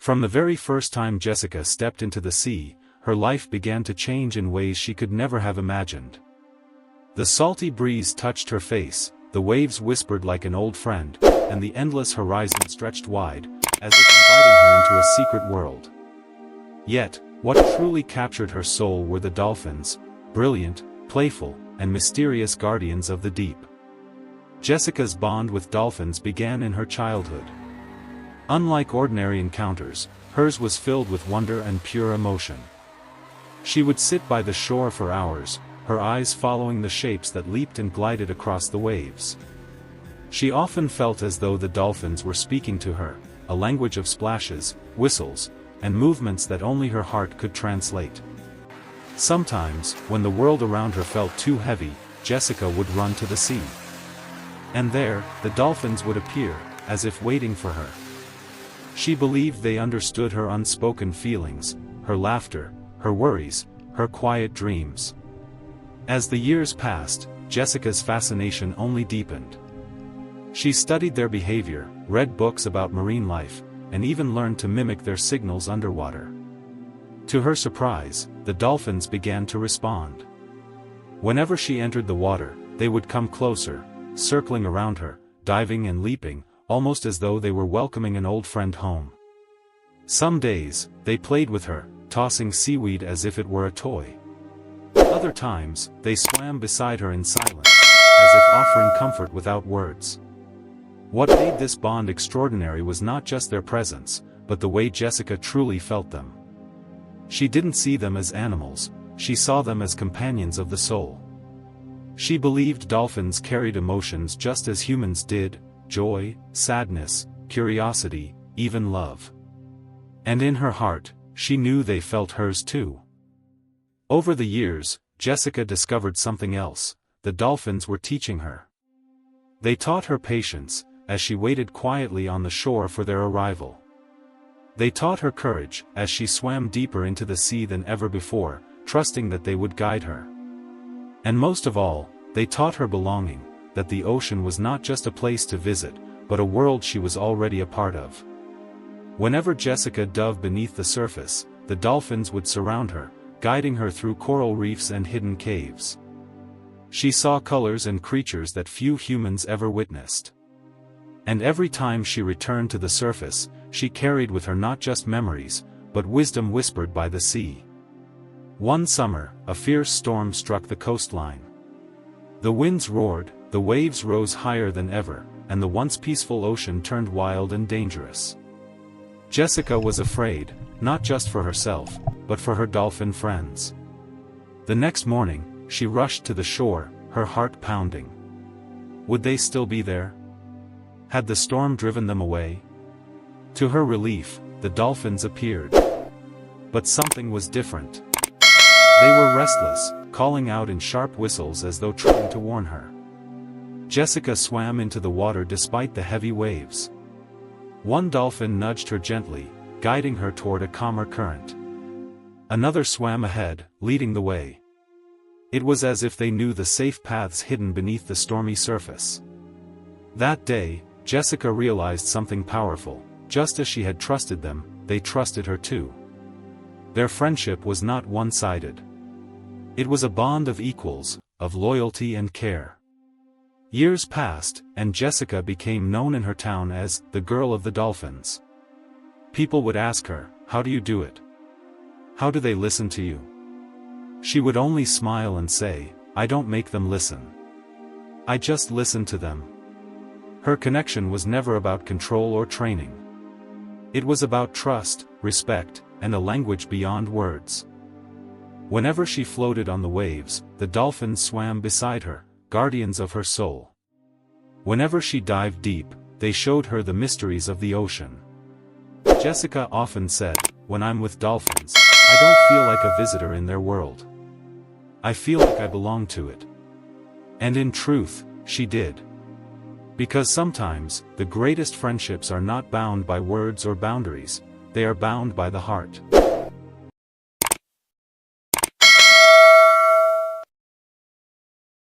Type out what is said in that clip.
From the very first time Jessica stepped into the sea, her life began to change in ways she could never have imagined. The salty breeze touched her face, the waves whispered like an old friend, and the endless horizon stretched wide, as if inviting her into a secret world. Yet, what truly captured her soul were the dolphins, brilliant, playful, and mysterious guardians of the deep. Jessica's bond with dolphins began in her childhood. Unlike ordinary encounters, hers was filled with wonder and pure emotion. She would sit by the shore for hours, her eyes following the shapes that leaped and glided across the waves. She often felt as though the dolphins were speaking to her, a language of splashes, whistles, and movements that only her heart could translate. Sometimes, when the world around her felt too heavy, Jessica would run to the sea. And there, the dolphins would appear, as if waiting for her. She believed they understood her unspoken feelings, her laughter, her worries, her quiet dreams. As the years passed, Jessica's fascination only deepened. She studied their behavior, read books about marine life, and even learned to mimic their signals underwater. To her surprise, the dolphins began to respond. Whenever she entered the water, they would come closer, circling around her, diving and leaping, almost as though they were welcoming an old friend home. Some days, they played with her, tossing seaweed as if it were a toy. Other times, they swam beside her in silence, as if offering comfort without words. What made this bond extraordinary was not just their presence, but the way Jessica truly felt them. She didn't see them as animals, she saw them as companions of the soul. She believed dolphins carried emotions just as humans did: joy, sadness, curiosity, even love. And in her heart, she knew they felt hers too. Over the years, Jessica discovered something else: the dolphins were teaching her. They taught her patience, as she waited quietly on the shore for their arrival. They taught her courage, as she swam deeper into the sea than ever before, trusting that they would guide her. And most of all, they taught her belonging, that the ocean was not just a place to visit, but a world she was already a part of. Whenever Jessica dove beneath the surface, the dolphins would surround her, guiding her through coral reefs and hidden caves. She saw colors and creatures that few humans ever witnessed. And every time she returned to the surface, she carried with her not just memories, but wisdom whispered by the sea. One summer, a fierce storm struck the coastline. The winds roared, the waves rose higher than ever, and the once peaceful ocean turned wild and dangerous. Jessica was afraid, not just for herself, but for her dolphin friends. The next morning, she rushed to the shore, her heart pounding. Would they still be there? Had the storm driven them away? To her relief, the dolphins appeared. But something was different. They were restless, calling out in sharp whistles as though trying to warn her. Jessica swam into the water despite the heavy waves. One dolphin nudged her gently, guiding her toward a calmer current. Another swam ahead, leading the way. It was as if they knew the safe paths hidden beneath the stormy surface. That day, Jessica realized something powerful: just as she had trusted them, they trusted her too. Their friendship was not one-sided. It was a bond of equals, of loyalty and care. Years passed, and Jessica became known in her town as the Girl of the Dolphins. People would ask her, "How do you do it? How do they listen to you?" She would only smile and say, "I don't make them listen. I just listen to them." Her connection was never about control or training. It was about trust, respect, and a language beyond words. Whenever she floated on the waves, the dolphins swam beside her, guardians of her soul. Whenever she dived deep, they showed her the mysteries of the ocean. Jessica often said, "When I'm with dolphins, I don't feel like a visitor in their world. I feel like I belong to it." And in truth, she did. Because sometimes, the greatest friendships are not bound by words or boundaries, they are bound by the heart.